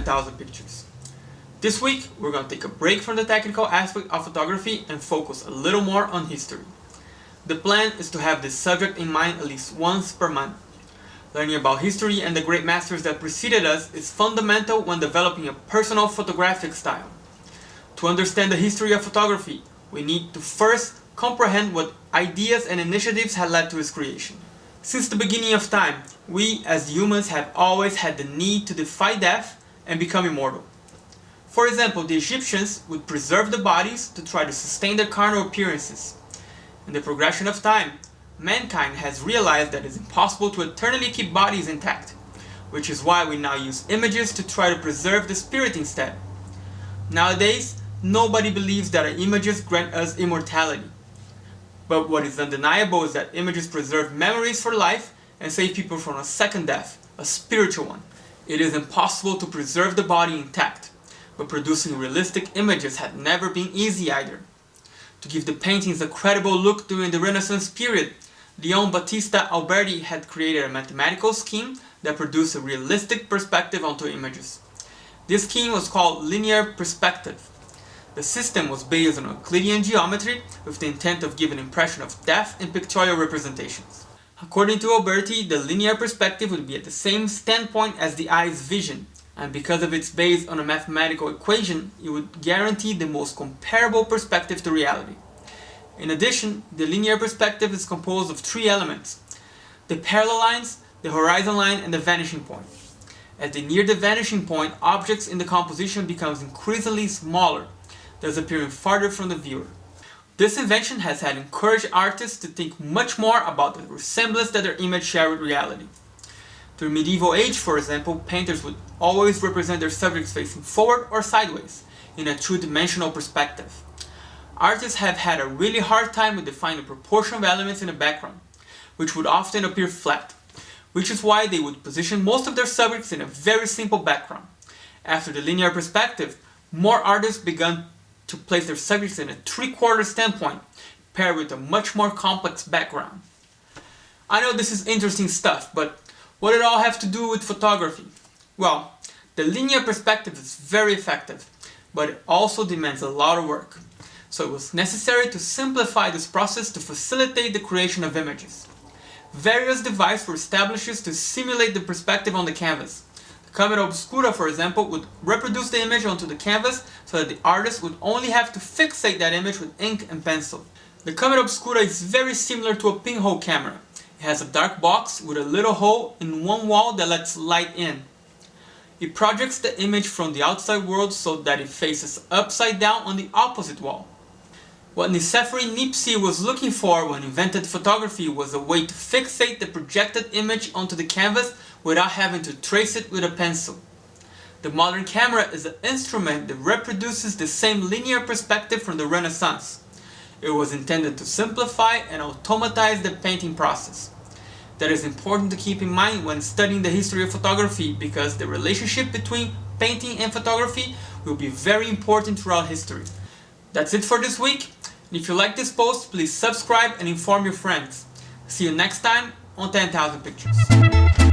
10,000 pictures. This week, we're going to take a break from the technical aspect of photography and focus a little more on history. The plan is to have this subject in mind at least once per month. Learning about history and the great masters that preceded us is fundamental when developing a personal photographic style. To understand the history of photography, we need to first comprehend what ideas and initiatives had led to its creation. Since the beginning of time, we as humans have always had the need to defy death and become immortal. For example, the Egyptians would preserve the bodies to try to sustain their carnal appearances. In the progression of time, mankind has realized that it is impossible to eternally keep bodies intact, which is why we now use images to try to preserve the spirit instead. Nowadays, nobody believes that our images grant us immortality. But what is undeniable is that images preserve memories for life and save people from a second death, a spiritual one. It is impossible to preserve the body intact, but producing realistic images had never been easy either. To give the paintings a credible look during the Renaissance period, Leon Battista Alberti had created a mathematical scheme that produced a realistic perspective onto images. This scheme was called linear perspective. The system was based on Euclidean geometry with the intent of giving an impression of depth in pictorial representations. According to Alberti, the linear perspective would be at the same standpoint as the eye's vision, and because of its based on a mathematical equation, it would guarantee the most comparable perspective to reality. In addition, the linear perspective is composed of three elements: the parallel lines, the horizon line, and the vanishing point. As they near the vanishing point, objects in the composition becomes increasingly smaller, thus appearing farther from the viewer. This invention has had encouraged artists to think much more about the resemblance that their image share with reality. During medieval age, for example, painters would always represent their subjects facing forward or sideways, in a two-dimensional perspective. Artists have had a really hard time with defining the proportion of elements in the background, which would often appear flat, which is why they would position most of their subjects in a very simple background. After the linear perspective, more artists began to place their subjects in a three-quarter standpoint, paired with a much more complex background. I know this is interesting stuff, but what did it all have to do with photography? Well, the linear perspective is very effective, but it also demands a lot of work. So it was necessary to simplify this process to facilitate the creation of images. Various devices were established to simulate the perspective on the canvas. The camera obscura, for example, would reproduce the image onto the canvas so that the artist would only have to fixate that image with ink and pencil. The camera obscura is very similar to a pinhole camera. It has a dark box with a little hole in one wall that lets light in. It projects the image from the outside world so that it faces upside down on the opposite wall. What Nicéphore Niepce was looking for when he invented photography was a way to fixate the projected image onto the canvas without having to trace it with a pencil. The modern camera is an instrument that reproduces the same linear perspective from the Renaissance. It was intended to simplify and automatize the painting process. That is important to keep in mind when studying the history of photography, because the relationship between painting and photography will be very important throughout history. That's it for this week. If you like this post, please subscribe and inform your friends. See you next time on 10,000 Pictures.